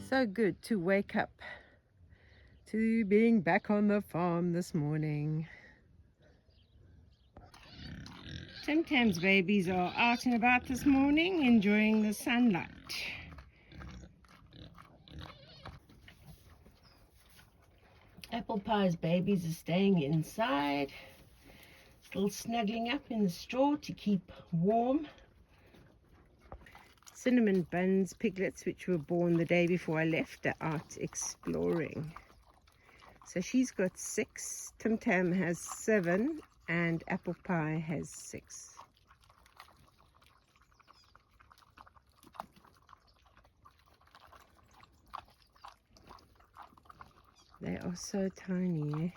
So good to wake up to being back on the farm this morning. Tim Tam's babies are out and about this morning enjoying the sunlight. Apple Pie's babies are staying inside, still snuggling up in the straw to keep warm. Cinnamon Bun's piglets, which were born the day before I left, are out exploring. So she's got 6, Tim Tam has 7, and Apple Pie has 6. They are so tiny, eh?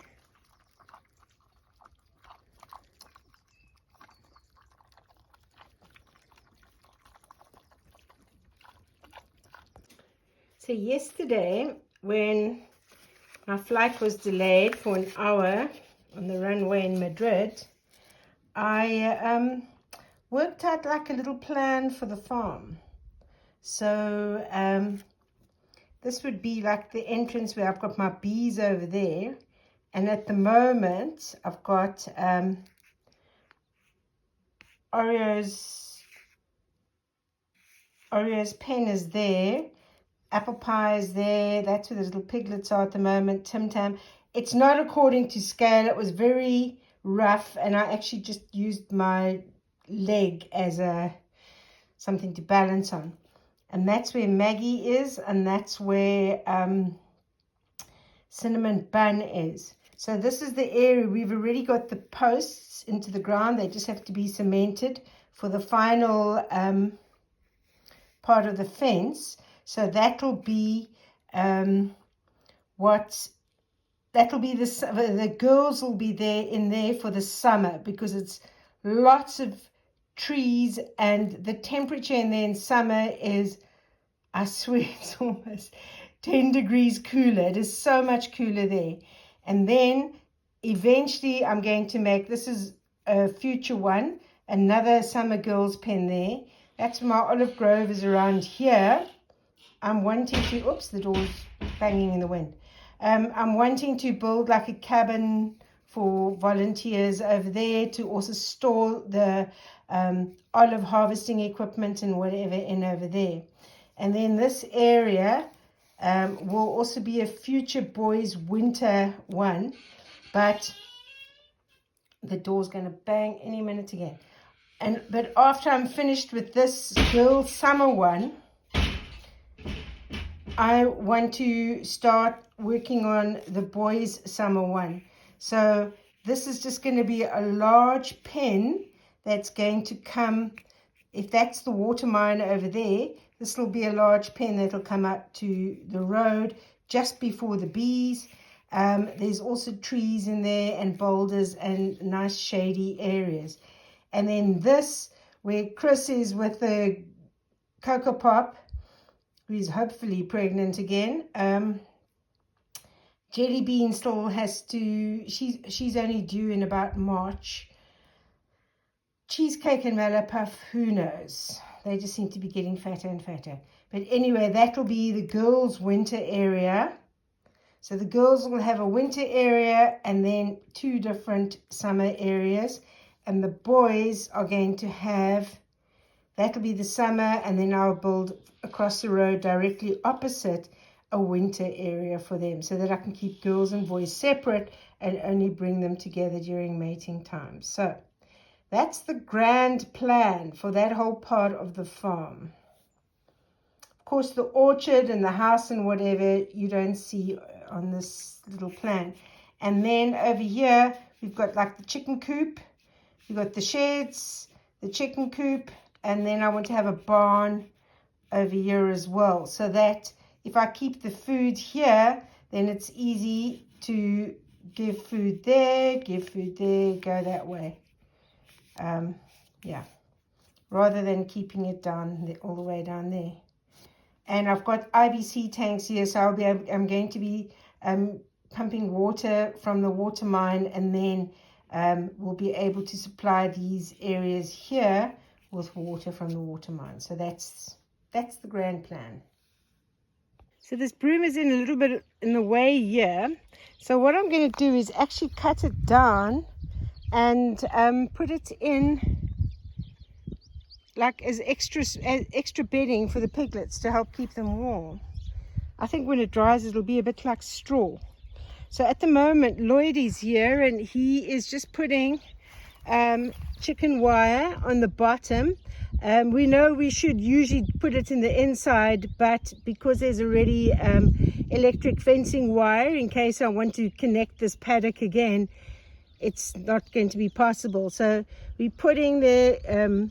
So yesterday, when my flight was delayed for an hour on the runway in Madrid, I worked out like a little plan for the farm. So this would be like the entrance where I've got my bees over there. And at the moment, I've got Oreo's pen is there. Apple Pie is there. That's where the little piglets are at the moment. Tim Tam. It's not according to scale. It was very rough, and I actually just used my leg as something to balance on. And that's where Maggie is, and that's where Cinnamon Bun is. So this is the area. We've already got the posts into the ground. They just have to be cemented for the final part of the fence. So that'll be the girls will be there in there for the summer, because it's lots of trees, and the temperature in there in summer is, I swear, it's almost 10 degrees cooler. It is so much cooler there. And then eventually I'm going to make, this is a future one, another summer girls pen there. That's my olive grove is around here. I'm wanting to, oops, the door's banging in the wind. I'm wanting to build like a cabin for volunteers over there to also store the olive harvesting equipment and whatever in over there. And then this area will also be a future boys winter one, but the door's going to bang any minute again. But after I'm finished with this girl summer one, I want to start working on the boys summer one. So this is just going to be a large pen that's going to come, if that's the water mine over there, this will be a large pen that'll come up to the road just before the bees. There's also trees in there and boulders and nice shady areas. And then this, where Chris is with the Cocoa Pop, who's hopefully pregnant again. Jelly Bean still has to, she's only due in about March. Cheesecake and Malapuff, who knows? They just seem to be getting fatter and fatter. But anyway, that will be the girls' winter area. So the girls will have a winter area and then 2 different summer areas. And the boys are going to have, that'll be the summer, and then I'll build across the road directly opposite a winter area for them, so that I can keep girls and boys separate and only bring them together during mating time. So that's the grand plan for that whole part of the farm. Of course, the orchard and the house and whatever you don't see on this little plan. And then over here, we've got like the chicken coop. We've got the sheds, the chicken coop, and then I want to have a barn over here as well, so that if I keep the food here, then it's easy to give food there, go that way. Yeah, rather than keeping it down all the way down there. And I've got IBC tanks here, so I'm going to be pumping water from the water mine, and then we'll be able to supply these areas here with water from the water mine. So that's the grand plan. So this broom is in a little bit in the way here. So what I'm going to do is actually cut it down and put it in like as extra bedding for the piglets to help keep them warm. I think when it dries it'll be a bit like straw. So at the moment Lloyd is here and he is just putting chicken wire on the bottom. We know we should usually put it in the inside, but because there's already electric fencing wire in case I want to connect this paddock again, it's not going to be possible. So we're putting the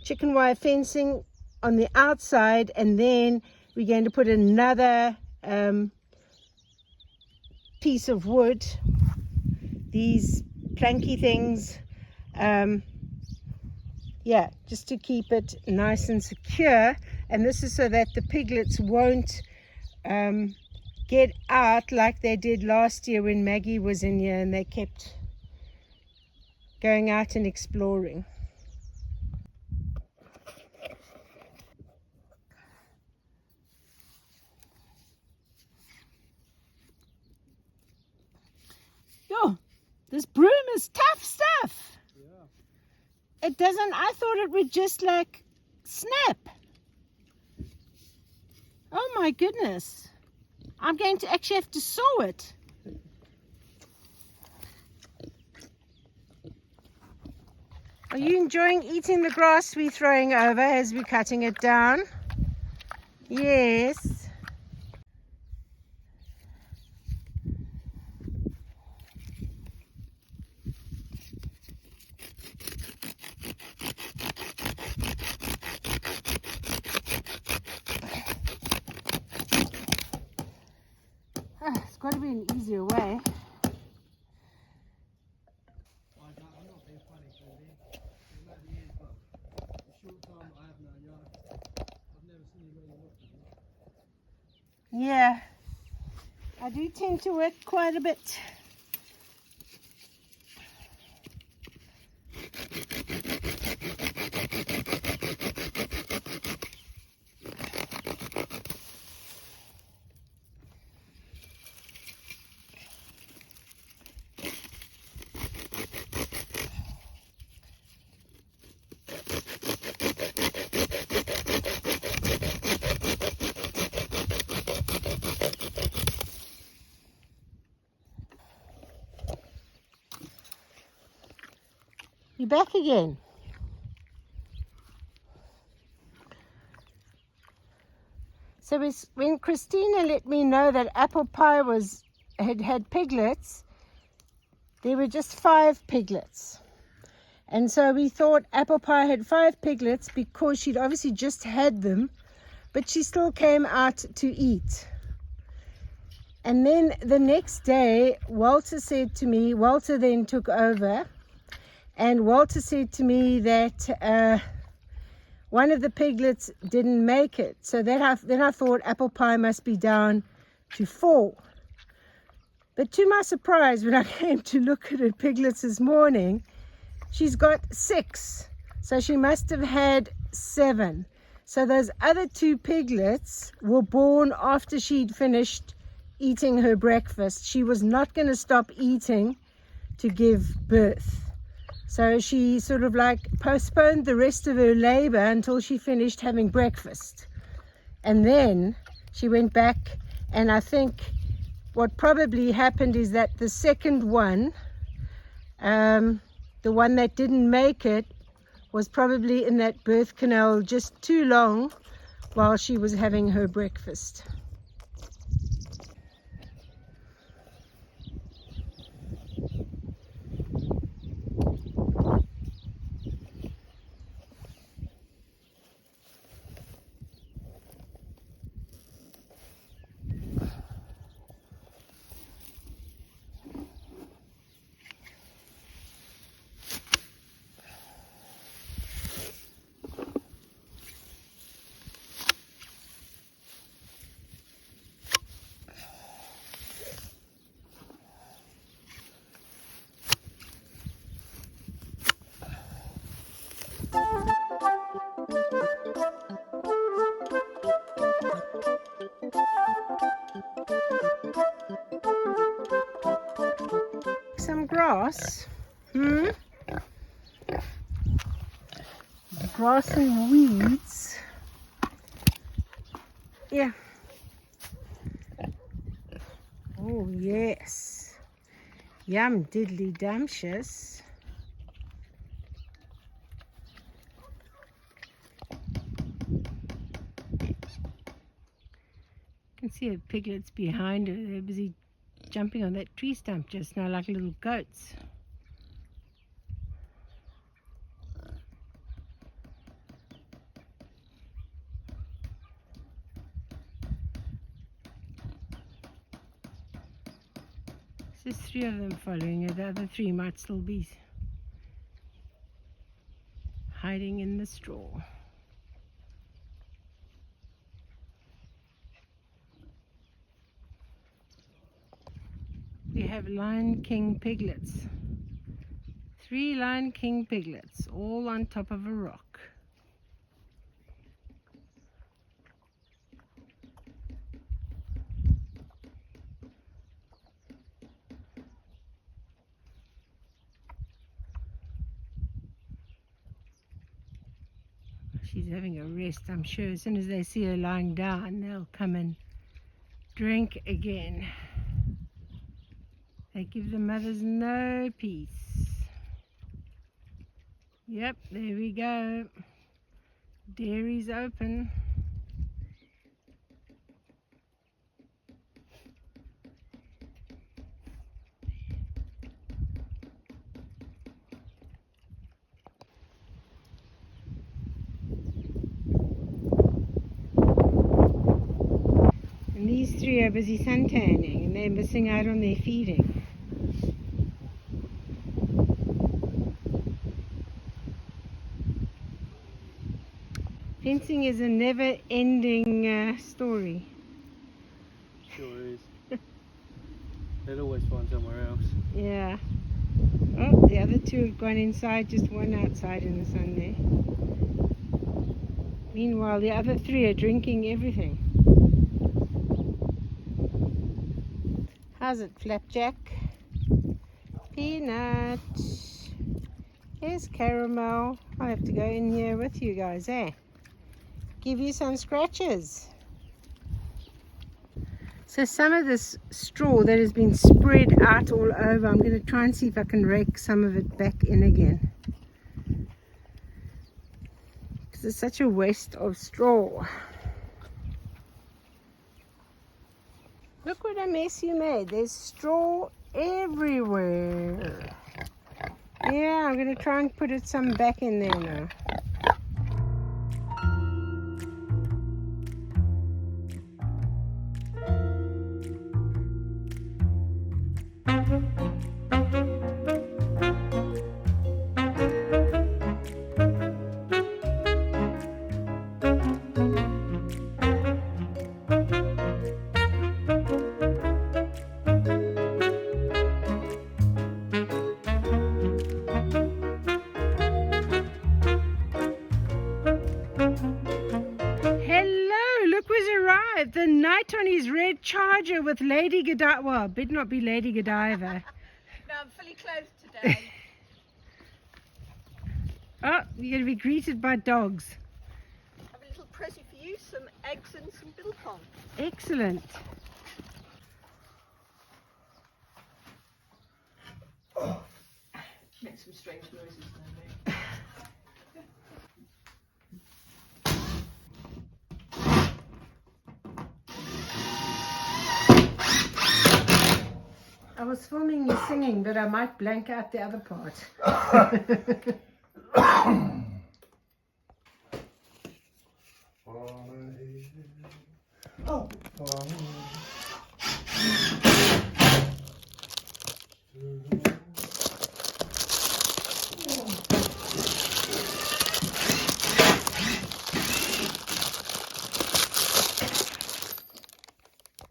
chicken wire fencing on the outside, and then we're going to put another piece of wood, these planky things, yeah, just to keep it nice and secure. And this is so that the piglets won't get out like they did last year when Maggie was in here and they kept going out and exploring. Yo, this broom is tough stuff. It doesn't, I thought it would just like snap. Oh my goodness. I'm going to actually have to saw it. Are you enjoying eating the grass we're throwing over as we're cutting it down? Yes. It's got to be an easier way. Yeah, I do tend to work quite a bit. You're back again. So when Christina let me know that Apple Pie had piglets, there were just 5 piglets. And so we thought Apple Pie had 5 piglets because she'd obviously just had them, but she still came out to eat. And then the next day, Walter then took over, and Walter said to me that one of the piglets didn't make it. So then I thought Apple Pie must be down to 4. But to my surprise, when I came to look at her piglets this morning, she's got 6. So she must have had 7. So those other 2 piglets were born after she'd finished eating her breakfast. She was not going to stop eating to give birth. So she sort of like postponed the rest of her labor until she finished having breakfast. And then she went back, and I think what probably happened is that the second one, the one that didn't make it, was probably in that birth canal just too long while she was having her breakfast. grass. Grass and weeds. Yeah. Oh yes. Yum diddly dumptious. You can see the piglets behind her. They're busy jumping on that tree stump just now like little goats. There's 3 of them following her. The other 3 might still be hiding in the straw. We have Lion King piglets. 3 Lion King piglets, all on top of a rock. She's having a rest, I'm sure. As soon as they see her lying down, they'll come and drink again. They give the mothers no peace. Yep, there we go. Dairy's open. And these 3 are busy suntanning and they're missing out on their feeding. Fencing is a never-ending story. Sure is. They'll always find somewhere else. Yeah. Oh, the other 2 have gone inside, just one outside in the sun there. Meanwhile, the other 3 are drinking everything. How's it, Flapjack? Peanut. Here's Caramel. I'll have to go in here with you guys, eh? Give you some scratches. So some of this straw that has been spread out all over, I'm going to try and see if I can rake some of it back in again. Because it's such a waste of straw. Look what a mess you made. There's straw everywhere. Yeah, I'm going to try and put some back in there now. The knight on his red charger with Lady Godiva. Well, it better not be Lady Godiva. No, I'm fully clothed today. Oh, you're going to be greeted by dogs. I have a little present for you, some eggs and some biltong. Excellent. Oh. Make some strange noises now, mate. I was filming you singing, but I might blank out the other part. Oh.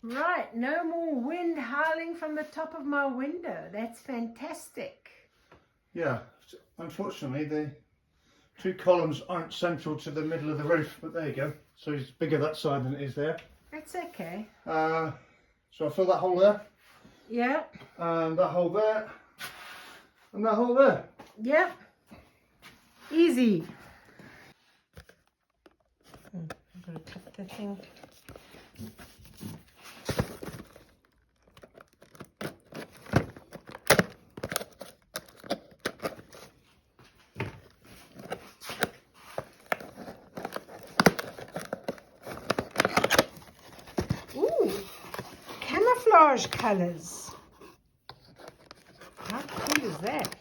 Right, no more wind howling from the top of my window. That's fantastic. Yeah, unfortunately the 2 columns aren't central to the middle of the roof, but there you go. So it's bigger that side than it is there. That's okay. So I'll fill that hole there. Yeah. And that hole there. And that hole there. Yep. Easy. I've got to clip the thing. Ooh, camouflage colors. How cool is that?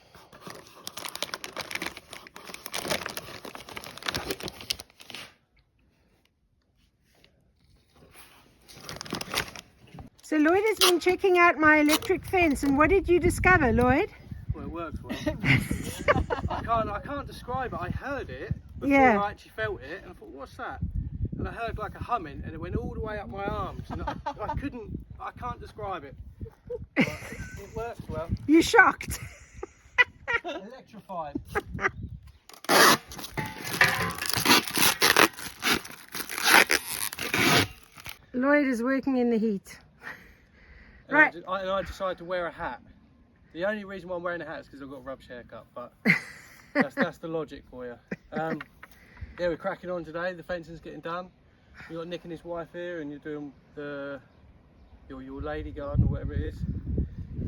So Lloyd has been checking out my electric fence, and what did you discover, Lloyd? Well, it works well. I can't describe it. I heard it before Yeah. I actually felt it, and I thought, what's that? And I heard like a humming, and it went all the way up my arms, and I can't describe it. But it works well. You shocked? Electrified. Lloyd is working in the heat. And Right. I decided to wear a hat. The only reason why I'm wearing a hat is because I've got a rubbish haircut, but that's the logic for you. Yeah, we're cracking on today. The fencing's getting done. You've got Nick and his wife here, and you're doing your lady garden or whatever it is.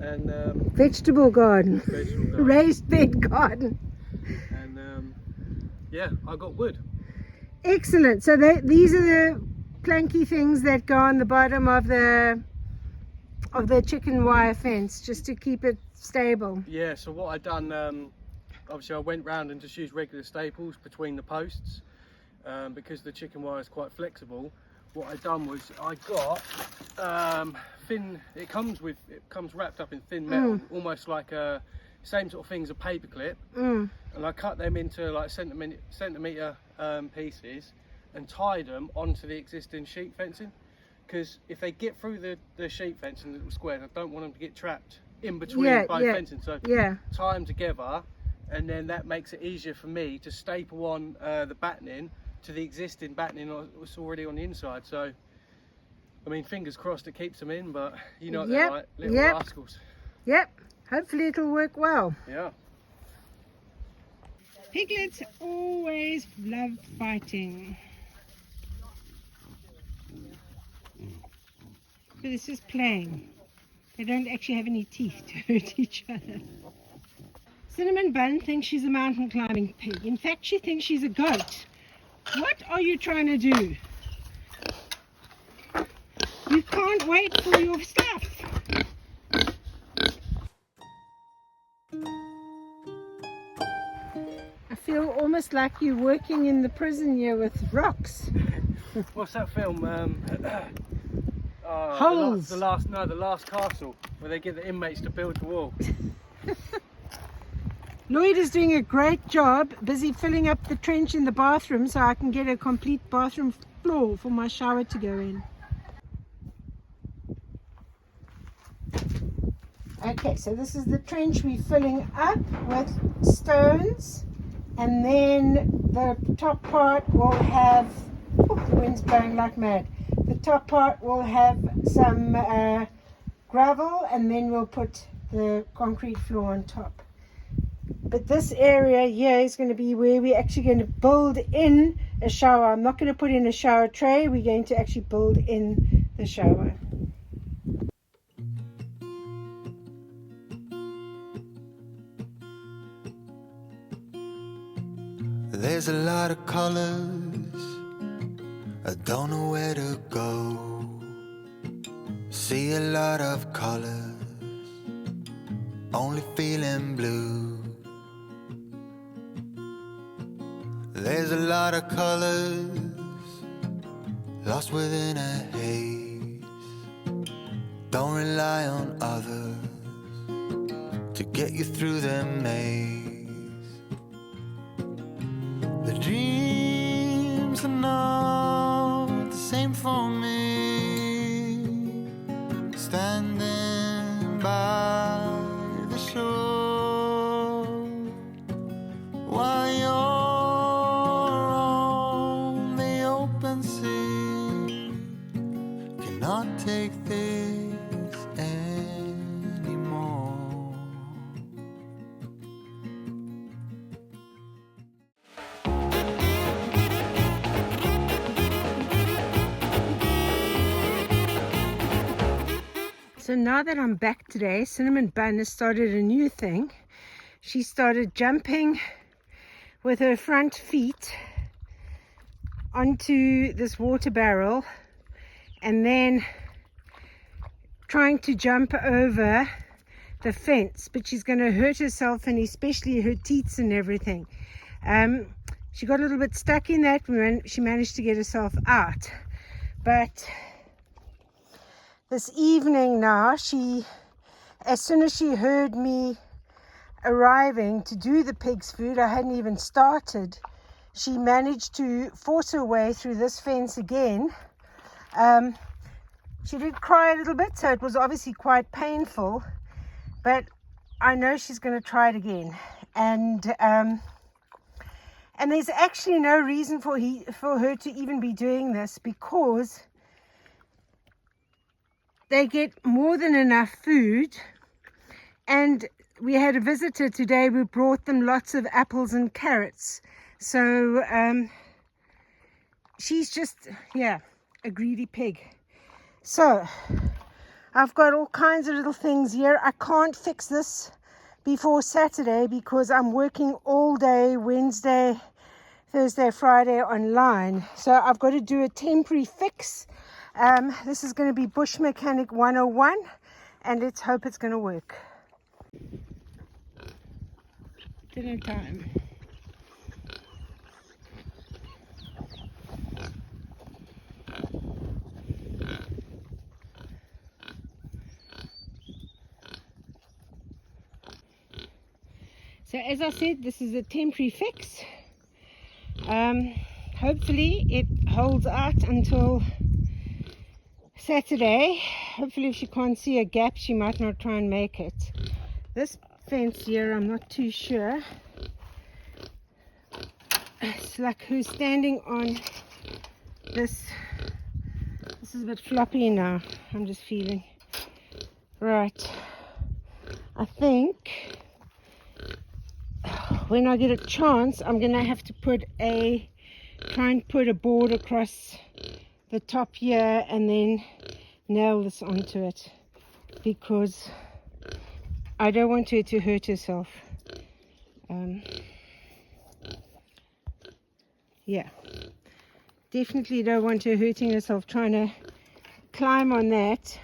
And Vegetable garden. vegetable garden. Raised bed garden. And yeah, I got wood. Excellent. So these are the planky things that go on the bottom of the chicken wire fence, just to keep it stable. Yeah, so what I done, obviously I went round and just used regular staples between the posts, because the chicken wire is quite flexible. What I done was I got thin. It comes wrapped up in thin metal, almost like a same sort of thing as a paper clip. And I cut them into like centimeter pieces and tied them onto the existing sheet fencing. Because if they get through the sheet fencing, the little squares, I don't want them to get trapped in between both fencing. So tie them together, and then that makes it easier for me to staple on the battening to the existing battening that's already on the inside. So, I mean, fingers crossed it keeps them in, but you know what they're like, little rascals. Yep. Hopefully it'll work well. Yeah. Piglets always love fighting. But it's just playing. They don't actually have any teeth to hurt each other. Cinnamon Bun thinks she's a mountain climbing pig. In fact, she thinks she's a goat. What are you trying to do? You can't wait for your stuff. I feel almost like you're working in the prison here with rocks. What's that film? Holes. The last castle, where they get the inmates to build the wall. Lloyd is doing a great job, busy filling up the trench in the bathroom so I can get a complete bathroom floor for my shower to go in. Okay, so this is the trench we're filling up with stones, and then the top part will have, the wind's blowing like mad. The top part will have some gravel, and then we'll put the concrete floor on top. But this area here is going to be where we're actually going to build in a shower. I'm not going to put in a shower tray. We're going to actually build in the shower. There's a lot of colors, I don't know where to go. See a lot of colors, only feeling blue. There's a lot of colors, lost within a haze. Don't rely on others to get you through the maze. The dreams are not the same for me. Standing by the shore while you're on the open sea. Cannot take this anymore. So now that I'm back today, Cinnamon Bun has started a new thing. She started jumping with her front feet onto this water barrel and then trying to jump over the fence, but she's going to hurt herself and especially her teeth and everything. She got a little bit stuck in that when she managed to get herself out. But this evening now, as soon as she heard me arriving to do the pig's food, I hadn't even started, she managed to force her way through this fence again. She did cry a little bit, so it was obviously quite painful, but I know she's going to try it again. And there's actually no reason for her to even be doing this, because they get more than enough food. And we had a visitor today who brought them lots of apples and carrots. So she's just, yeah, a greedy pig. So I've got all kinds of little things here. I can't fix this before Saturday because I'm working all day Wednesday, Thursday, Friday online. So I've got to do a temporary fix. This is going to be Bush Mechanic 101, and let's hope it's going to work. Dinner time. So as I said, this is a temporary fix. Hopefully it holds out until Saturday. Hopefully if she can't see a gap, she might not try and make it. This fence here, I'm not too sure. It's like who's standing on this. This is a bit floppy now, I'm just feeling. Right, I think when I get a chance, I'm gonna have to try and put a board across the top here and then nail this onto it, because I don't want her to hurt herself. Yeah, definitely don't want her hurting herself trying to climb on that.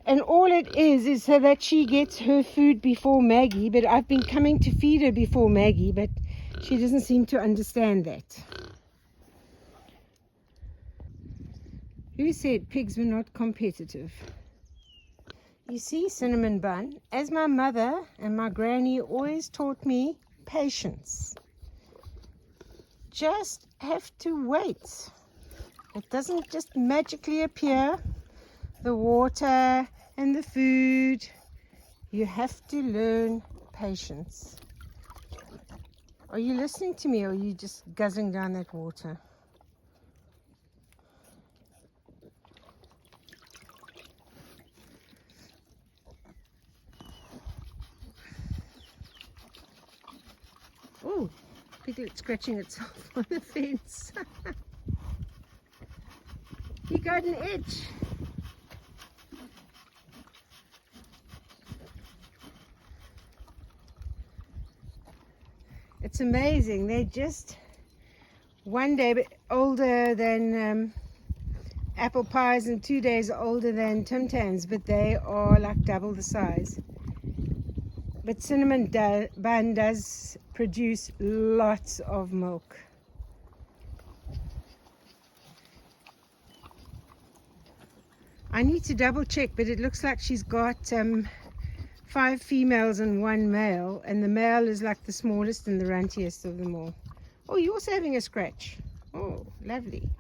And all it is so that she gets her food before Maggie, but I've been coming to feed her before Maggie, but she doesn't seem to understand that. Who said pigs were not competitive? You see, Cinnamon Bun, as my mother and my granny always taught me, patience. Just have to wait. It doesn't just magically appear. The water and the food, you have to learn patience. Are you listening to me, or are you just guzzling down that water? Oh, Piglet scratching itself on the fence. He got an itch. It's amazing. They're just one day older than apple pies and 2 days older than Tim Tams, but they are like double the size. But Cinnamon Bun does produce lots of milk. I need to double check, but it looks like she's got 5 females and 1 male, and the male is like the smallest and the runtiest of them all. Oh, you're also having a scratch. Oh, lovely.